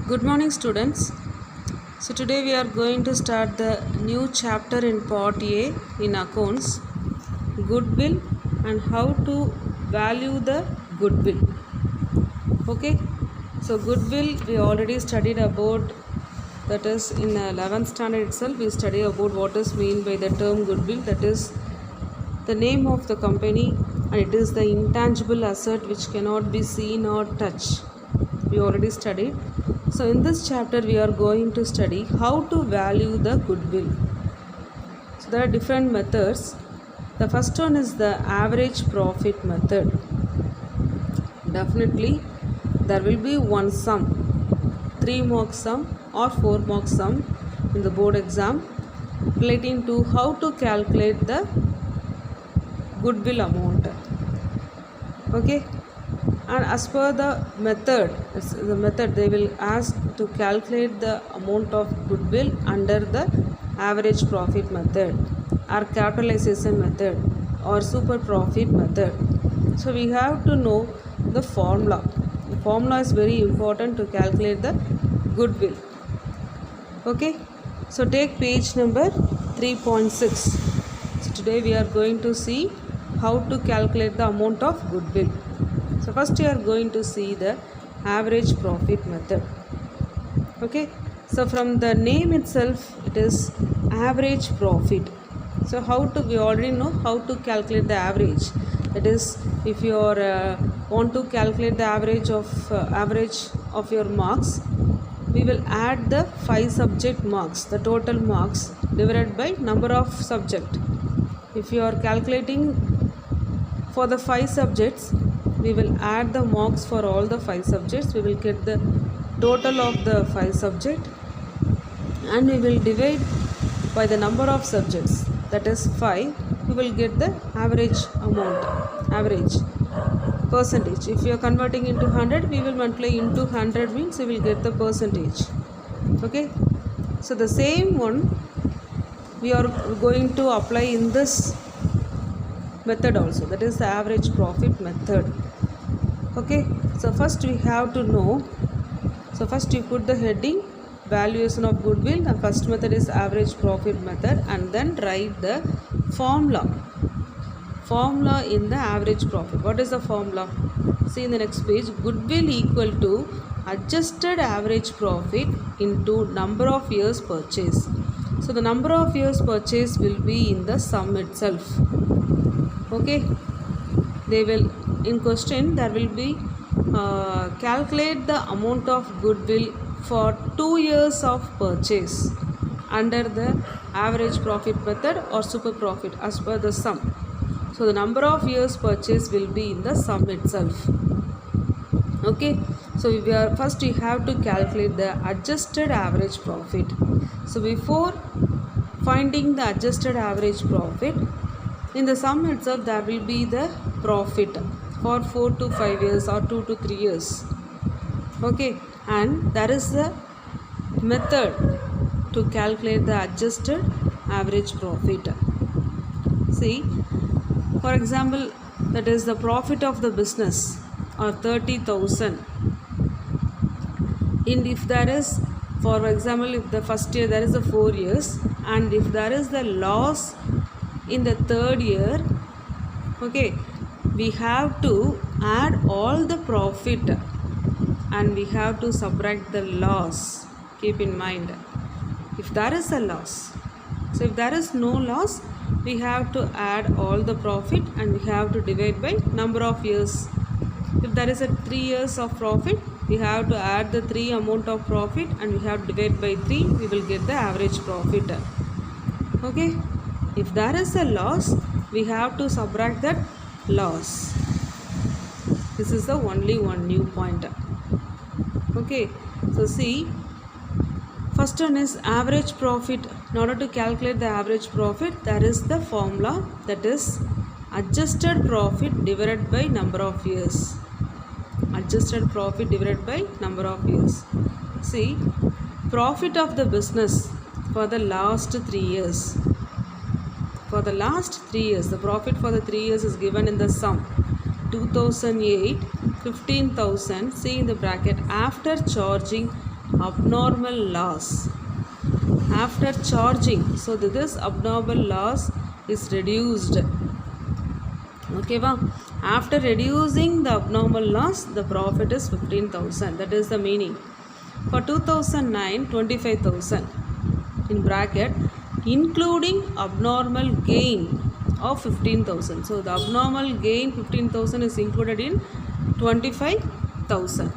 Good morning, students. So, today we are going to start the new chapter in Part A in Accounts, Goodwill and how to value the goodwill. Okay, so goodwill we already studied about, that is in 11th standard itself. We study about what is meant by the term goodwill, that is the name of the company, and it is the intangible asset which cannot be seen or touched. We already studied. So in this chapter we are going to study how to value the goodwill. So there are different methods. The first one is the average profit method. Definitely there will be one sum, 3-mark sum or 4-mark sum in the board exam relating to how to calculate the goodwill amount. Okay, and as per the method they will ask to calculate the amount of goodwill under the average profit method or capitalization method or super profit method. So we have to know the formula. The formula is very important to calculate the goodwill. Okay, so take page number 3.6. So today we are going to see how to calculate the amount of goodwill. So first you are going to see the average profit method. Okay, so from the name itself it is average profit. So we already know how to calculate the average. That is, if you are want to calculate the average of your marks, we will add the 5 subject marks, the total marks divided by number of subject. If you are calculating for the 5 subjects, we will add the marks for all the 5 subjects. We will get the total of the 5 subject and we will divide by the number of subjects, that is 5. We will get the average amount, average percentage. If you are converting into 100, we will multiply into 100, means we will get the percentage. Okay, so the same one we are going to apply in this method also, that is the average profit method. Okay, so first we have to know, so first you put the heading valuation of goodwill. The first method is average profit method, and then write the formula in the average profit. What is the formula? See in the next page, goodwill equal to adjusted average profit into number of years purchase. So the number of years purchase will be in the sum itself. Okay, they will, in question there will be calculate the amount of goodwill for 2 years of purchase under the average profit method or super profit as per the sum. So the number of years purchase will be in the sum itself. Okay, so first we have to calculate the adjusted average profit. So before finding the adjusted average profit, in the sum itself there will be the profit for 4 to 5 years or 2 to 3 years. Okay, and there is the method to calculate the adjusted average profit. See, for example, that is the profit of the business or 30,000. And if there is, for example, if the first year there is a 4 years, and if there is the loss in the 3rd year, okay, we have to add all the profit and we have to subtract the loss. Keep in mind, if there is a loss, so if there is no loss, we have to add all the profit and we have to divide by number of years. If there is a 3 years of profit, we have to add the 3 amount of profit and we have to divide by 3. We will get the average profit. Okay, if there is a loss, we have to subtract that loss. This is the only one new point. Okay, so see, first one is average profit. In order to calculate the average profit, there is the formula, that is adjusted profit divided by number of years. Adjusted profit divided by number of years. See, profit of the business for the last 3 years. For the last 3 years, the profit for the 3 years is given in the sum 2008, 15,000, see in the bracket, after charging abnormal loss after charging. So this abnormal loss is reduced. Okay, wow. After reducing the abnormal loss, the profit is 15,000. That is the meaning. For 2009, 25,000 in bracket, including abnormal gain of 15,000. So the abnormal gain 15,000 is included in 25,000.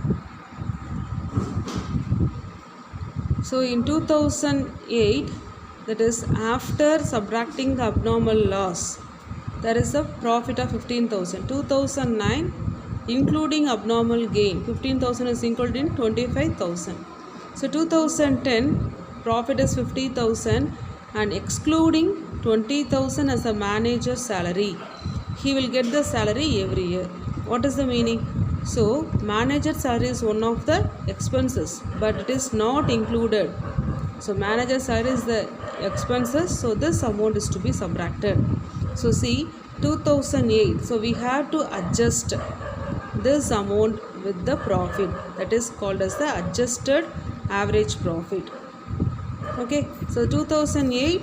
So in 2008, that is after subtracting the abnormal loss, there is a profit of 15,000. 2009, including abnormal gain, 15,000 is included in 25,000. So 2010, profit is 50,000 and excluding 20,000 as a manager's salary. He will get the salary every year. What is the meaning? So manager salary is one of the expenses, but it is not included. So manager salary is the expenses, so this amount is to be subtracted. So see, 2008, so we have to adjust this amount with the profit, that is called as the adjusted average profit. Okay, so 2008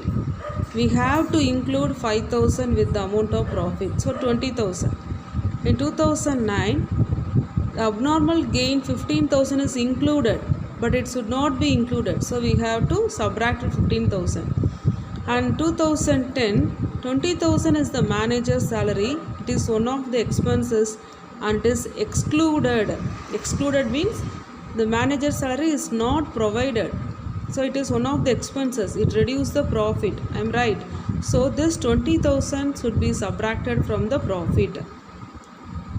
we have to include 5,000 with the amount of profit, so 20,000. In 2009, the abnormal gain 15,000 is included, but it should not be included, so we have to subtract 15,000. And 2010, 20,000 is the manager's salary. It is one of the expenses and is excluded. Excluded means the manager's salary is not provided, so it is one of the expenses. It reduces the profit. I am right. So this 20,000 should be subtracted from the profit.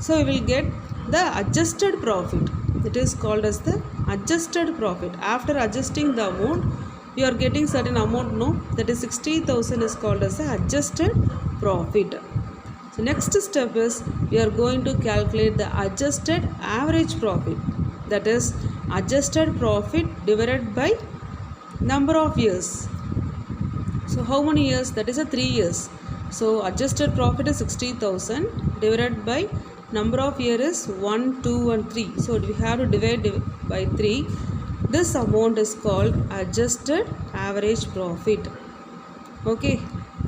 So we will get the adjusted profit. It is called as the adjusted profit. After adjusting the amount, you are getting certain amount, no? That is 60,000 is called as the adjusted profit. So next step is we are going to calculate the adjusted average profit. That is adjusted profit divided by number of years. So how many years? That is a 3 years. So adjusted profit is 60,000 divided by number of years is 1, 2 and 3. So we have to divide by 3. This amount is called adjusted average profit. Okay.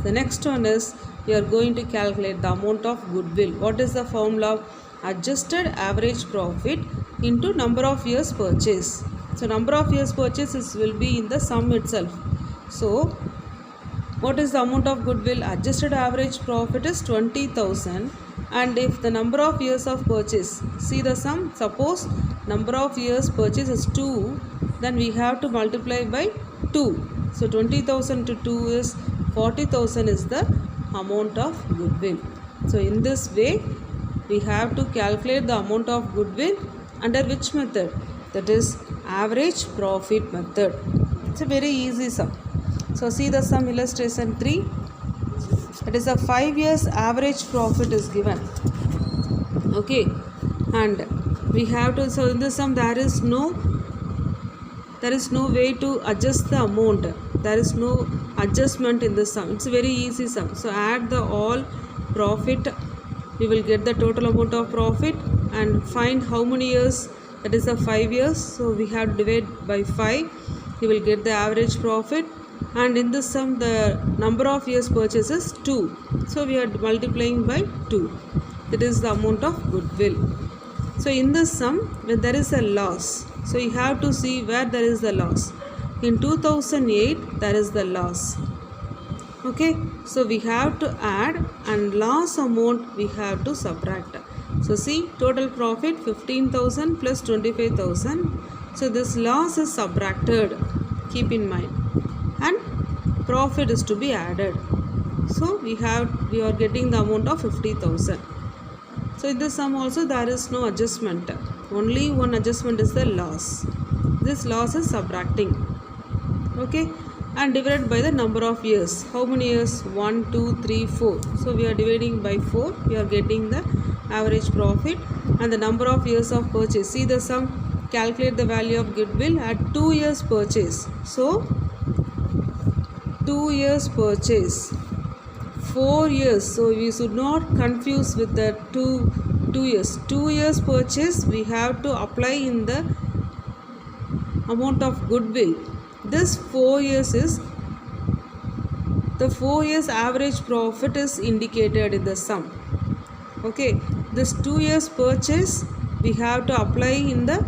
The next one is we are going to calculate the amount of goodwill. What is the formula? Adjusted average profit into number of years purchase. So number of years purchases will be in the sum itself. So what is the amount of goodwill? Adjusted average profit is 20,000, and if the number of years of purchase, see the sum, suppose number of years purchase is 2, then we have to multiply by 2. So 20,000 to 2 is 40,000 is the amount of goodwill. So in this way we have to calculate the amount of goodwill under which method? That is average profit method. It's a very easy sum. So see the sum illustration 3. It is a 5 years average profit is given. Okay, and we have to, so in this sum there is no way to adjust the amount. There is no adjustment in this sum. It's a very easy sum. So add the all profit, we will get the total amount of profit and find how many years. That is a 5 years. So we have to divide by 5. You will get the average profit. And in this sum the number of years purchase is 2. So we are multiplying by 2. That is the amount of goodwill. So in this sum when there is a loss, so you have to see where there is the loss. In 2008 there is the loss. Okay, so we have to add and loss amount we have to subtract. So see, total profit 15,000 plus 25,000. So this loss is subtracted, keep in mind, and profit is to be added. So we are getting the amount of 50,000. So in this sum also there is no adjustment. Only one adjustment is the loss. This loss is subtracting. Okay, and divided by the number of years. How many years? 1, 2, 3, 4. So we are dividing by 4. We are getting the average profit and the number of years of purchase. See the sum. Calculate the value of goodwill at 2 years purchase. So 2 years purchase, 4 years. So we should not confuse with the 2 years. 2 years purchase we have to apply in the amount of goodwill. This 4 years is the 4 years average profit is indicated in the sum. Okay, this 2 years purchase we have to apply in the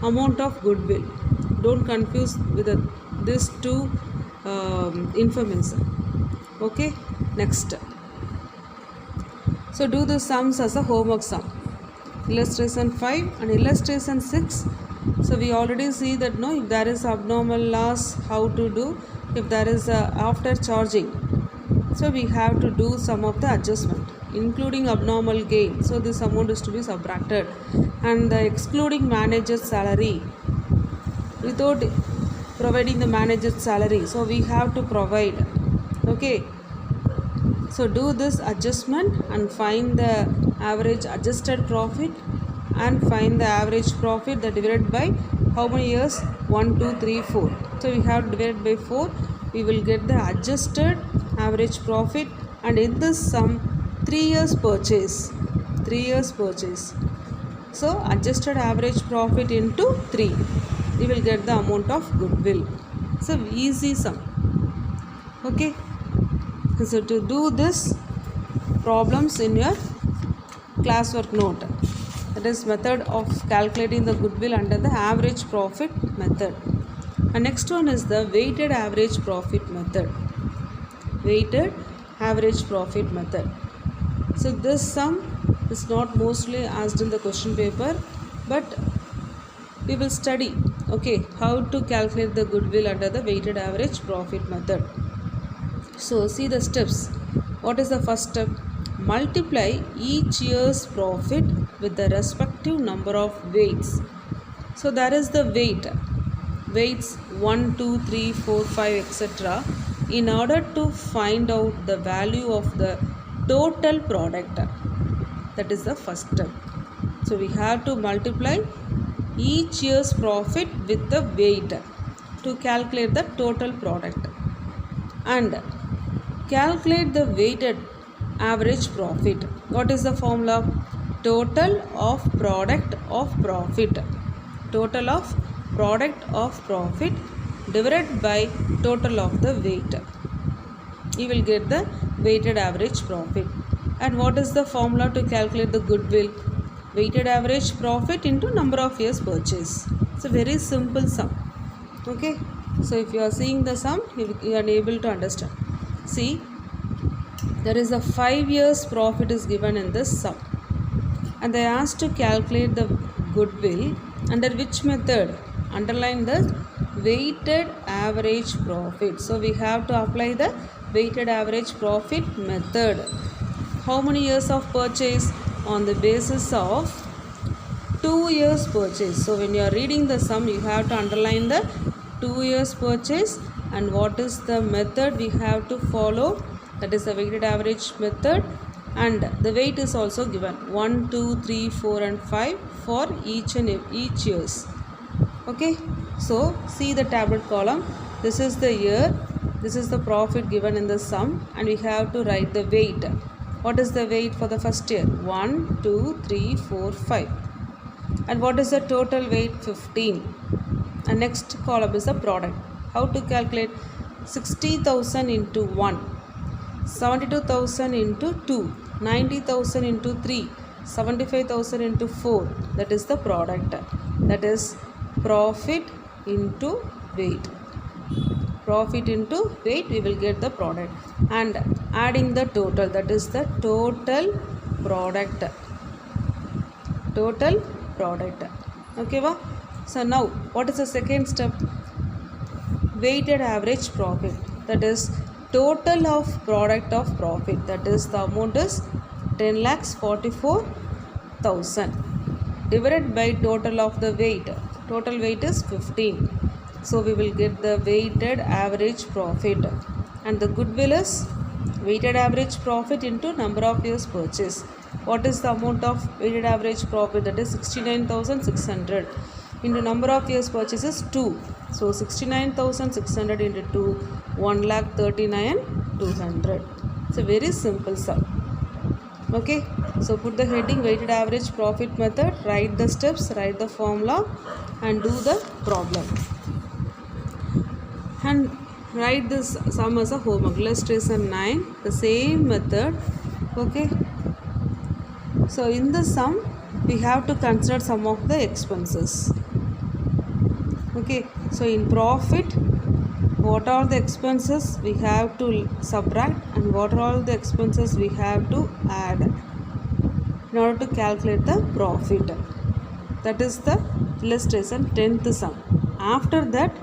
amount of goodwill. Don't confuse with these two information. Okay, next. So do the sums as a homework sum. Illustration 5 and illustration 6. So we already see that no, if there is abnormal loss, how to do. If there is after charging, so we have to do some of the adjustment, including abnormal gain. So this amount is to be subtracted, and the excluding manager's salary, without providing the manager's salary, so we have to provide. Okay, so do this adjustment and find the average adjusted profit and find the average profit that divided by how many years? 1, 2, 3, 4. So we have to divide by 4. We will get the adjusted average profit, and in this sum 3 years purchase. 3 years purchase. So adjusted average profit into 3. We will get the amount of goodwill. So easy sum. Okay. So to do this problems in your classwork note, that is method of calculating the goodwill under the average profit method. And next one is the weighted average profit method. Weighted average profit method. So this sum is not mostly asked in the question paper, but we will study, okay, how to calculate the goodwill under the weighted average profit method. So see the steps. What is the first step? Multiply each year's profit with the respective number of weights. So there is the weights 1, 2, 3, 4, 5, etc. in order to find out the value of the total product. That is the first step. So we have to multiply each year's profit with the weight to calculate the total product, and calculate the weighted average profit. What is the formula? Total of product of profit. Total of product of profit divided by total of the weight. You will get the weighted average profit. And what is the formula to calculate the goodwill? Weighted average profit into number of years purchase. It's a very simple sum. Okay. So if you are seeing the sum, you are able to understand. See, there is a 5 years profit is given in this sum, and they asked to calculate the goodwill under which method? Underline the weighted average profit. So we have to apply the weighted average profit method. How many years of purchase? On the basis of 2 years purchase. So when you are reading the sum, you have to underline the 2 years purchase, and what is the method we have to follow? That is the weighted average method, and the weight is also given 1, 2, 3, 4 and 5 for each years. Okay, so see the tablet column. This is the year, this is the profit given in the sum, and we have to write the weight. What is the weight for the first year? 1, 2, 3, 4, 5. And what is the total weight? 15. And next column is the product. How to calculate? 60,000 into 1, 72,000 into 2, 90,000 into 3, 75,000 into 4. That is the product. That is profit into weight. Profit into weight, we will get the product, and adding the total, that is the total product. Total product. Okay, va? So now what is the second step? Weighted average profit, that is total of product of profit, that is the amount is 10,44,000 divided by total of the weight. Total weight is 15. So we will get the weighted average profit, and the goodwill is weighted average profit into number of years purchase. What is the amount of weighted average profit? That is 69,600 into number of years purchase is 2. So 69,600 into 2, 1,39,200. It's a very simple sum. Okay, so put the heading weighted average profit method, write the steps, write the formula, and do the problem. and write this sum as a homework. Illustration 9, the same method. Okay, so in the sum we have to consider some of the expenses. Okay, so in profit, what are the expenses we have to subtract and what are all the expenses we have to add in order to calculate the profit. That is the illustration 10th sum. After that,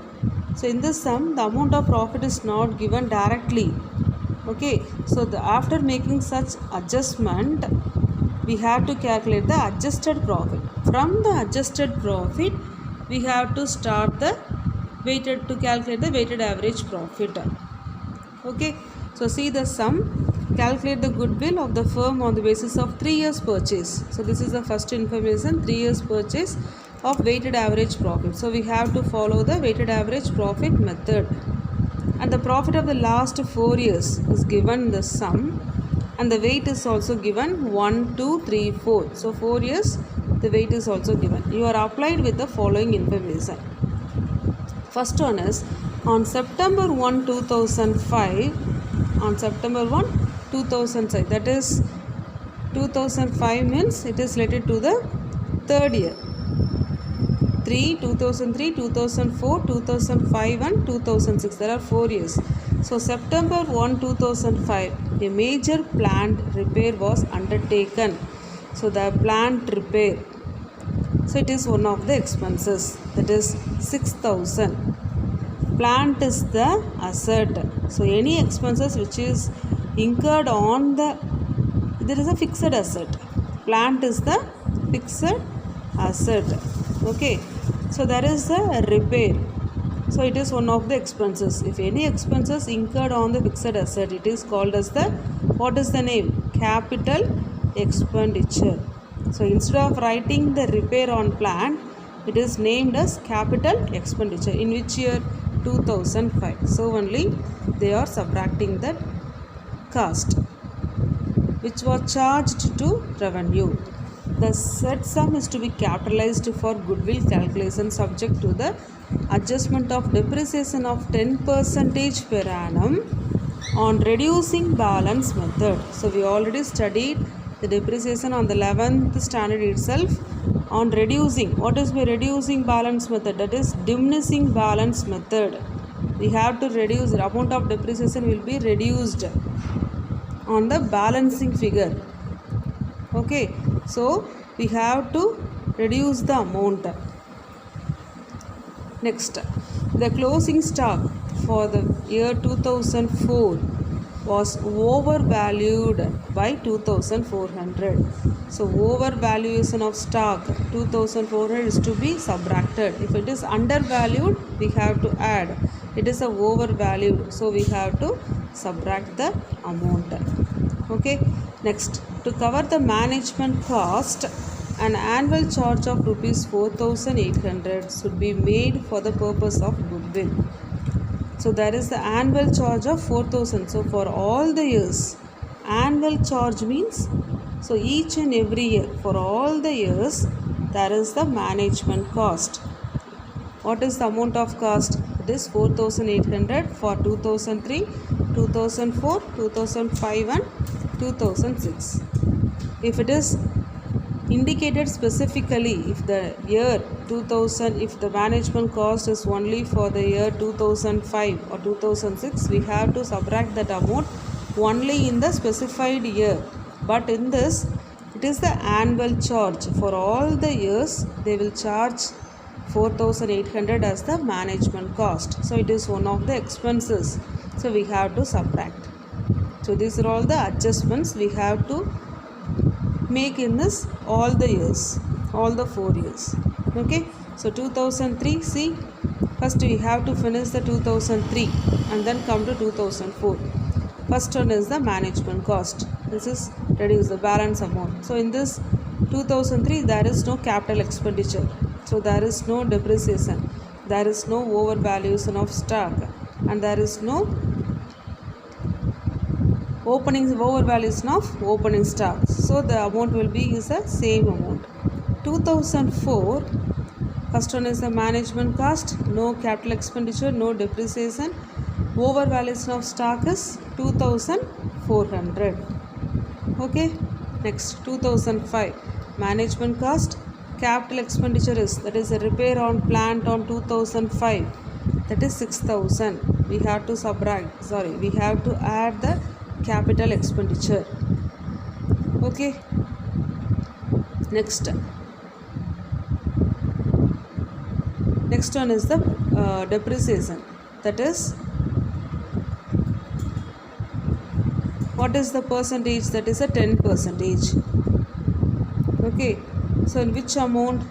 so in this sum the amount of profit is not given directly. Okay, so after making such adjustment we have to calculate the adjusted profit. From the adjusted profit we have to start the calculate the weighted average profit. Okay, so see the sum. Calculate the goodwill of the firm on the basis of 3 years purchase. So this is the first information, 3 years purchase of weighted average profit. So we have to follow the weighted average profit method. And the profit of the last 4 years is given in the sum, and the weight is also given 1, 2, 3, 4. So 4 years the weight is also given. You are applied with the following information. First one is on September 1, 2005, on September 1, 2005, that is 2005 means it is related to the third year. 2003, 2004, 2005 and 2006. There are 4 years. So September 1, 2005, a major plant repair was undertaken. So the plant repair, so it is one of the expenses, that is 6,000. Plant is the asset. So any expenses which is incurred on there is a fixed asset. Plant is the fixed asset. Okay, so there is a repair. So it is one of the expenses. If any expenses incurred on the fixed asset, it is called as the, what is the name? Capital expenditure. So instead of writing the repair on plant, it is named as capital expenditure. In which year? 2005. So only they are subtracting that cost which was charged to revenue. The said sum is to be capitalized for goodwill calculation subject to the adjustment of depreciation of 10% per annum on reducing balance method. So we already studied the depreciation on the 11th standard itself on reducing. What is by reducing balance method? That is diminishing balance method. We have to reduce, the amount of depreciation will be reduced on the balancing figure. Okay, so we have to reduce the amount. Next, the closing stock for the year 2004 was overvalued by 2,400. So overvaluation of stock 2,400 is to be subtracted. If it is undervalued, we have to add. It is a overvalued, so we have to subtract the amount. Okay, next, to cover the management cost, an annual charge of rupees 4,800 should be made for the purpose of goodwill. So there is the annual charge of 4,000. So for all the years, annual charge means, so each and every year for all the years there is the management cost. What is the amount of cost? It is 4,800 for 2003, 2004, 2005 and 2006. If it is indicated specifically, if the year 2000, if the management cost is only for the year 2005 or 2006, we have to subtract that amount only in the specified year. But in this, it is the annual charge. For all the years, they will charge 4,800 as the management cost. So it is one of the expenses. So we have to subtract. So these are all the adjustments we have to make in this all the years, all the 4 years. Okay, so 2003, see, first we have to finish the 2003 and then come to 2004. First one is the management cost. This is reduce the balance amount. So in this 2003 there is no capital expenditure, so there is no depreciation, there is no overvaluation of stock, and there is no overvaluation of opening stock. So the amount will be is the same amount. 2004, First one is the management cost, no capital expenditure, no depreciation. Overvaluation of stock is 2400. Okay, next 2005 management cost, capital expenditure is, that is a repair on plant on 2005, that is 6000. We have to we have to add the capital expenditure. Okay, next one is the depreciation, that is, what is the percentage? That is a 10%. Okay, so in which amount?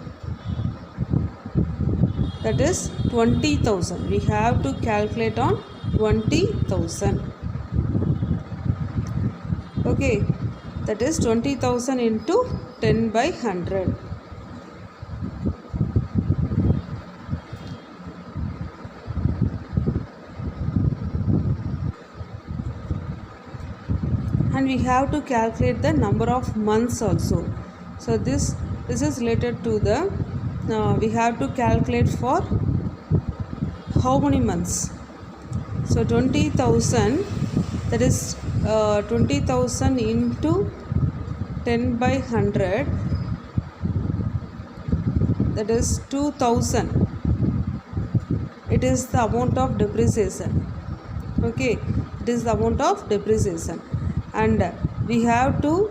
That is 20,000. We have to calculate on 20,000. Okay, that is 20,000 into 10 by 100. And we have to calculate the number of months also. So this is related to the we have to calculate for how many months. So 20,000, that is 20,000 into 10 by 100, that is 2,000. It is the amount of depreciation. Okay, it is the amount of depreciation, and we have to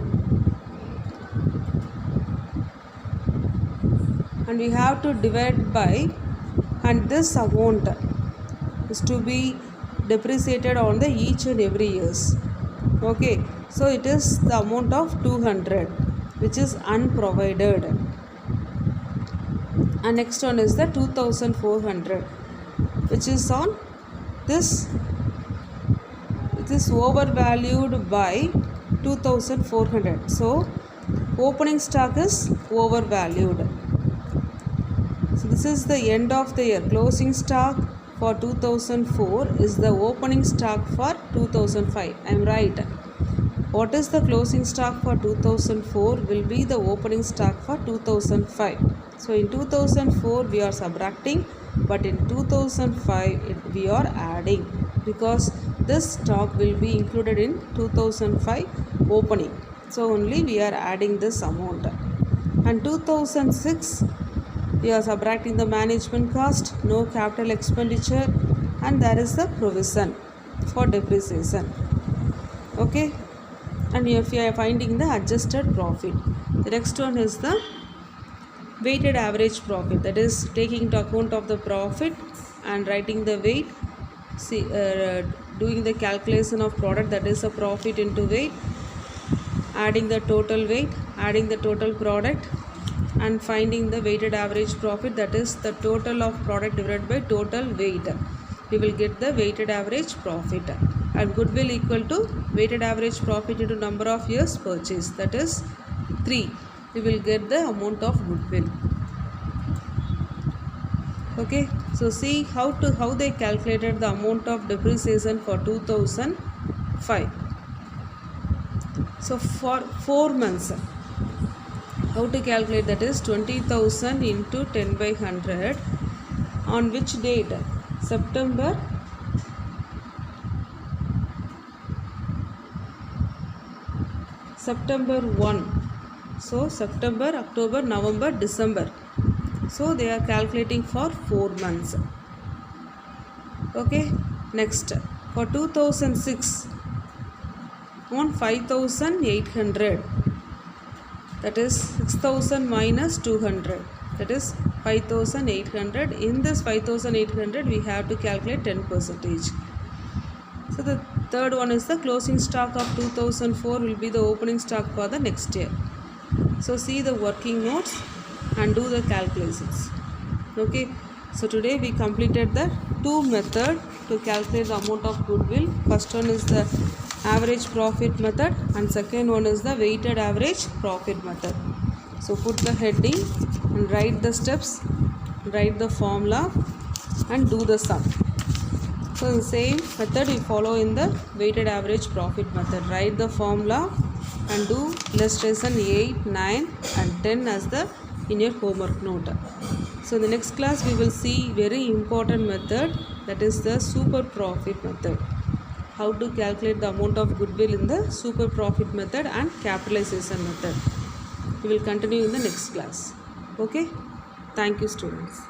divide by, and this amount is to be depreciated on the each and every years. Okay, so it is the amount of 200, which is unprovided. And next one is the 2400, which is on this. It is overvalued by 2400. So opening stock is overvalued. So this is the end of the year. Closing stock for 2004 is the opening stock for 2005. I am right. What is the closing stock for 2004 will be the opening stock for 2005. So in 2004 we are subtracting, but in 2005 we are adding, because this stock will be included in 2005 opening. So only we are adding this amount. And 2006 we are subtracting the management cost, no capital expenditure, and there is the provision for depreciation. Okay, and if we are finding the adjusted profit. The next one is the weighted average profit, that is taking into account of the profit and writing the weight. Doing the calculation of product, that is a profit into weight, adding the total weight, adding the total product, and finding the weighted average profit, that is the total of product divided by total weight. We will get the weighted average profit. And goodwill equal to weighted average profit into number of years purchase, that is 3. We will get the amount of goodwill. Okay, so see how they calculated the amount of depreciation for 2005. So for 4 months, how to calculate? That is 20,000 into 10 by 100. On which date? September 1. So September, October, November, December. So they are calculating for 4 months. Okay, next for 2006, on 5,800, that is 6,000 minus 200, that is 5,800. In this 5,800 we have to calculate 10%. So the third one is the closing stock of 2004 will be the opening stock for the next year. So see the working notes and do the calculations. Okay, so today we completed the 2 method to calculate the amount of goodwill. First one is the average profit method, and second one is the weighted average profit method. So put the heading and write the steps, write the formula, and do the sum. So the same method we follow in the weighted average profit method. Write the formula and do illustration 8, 9 and 10 as the in your homework note. So in the next class we will see very important method, that is the super profit method. How to calculate the amount of goodwill in the super profit method and capitalization method. We will continue in the next class. Okay, thank you students.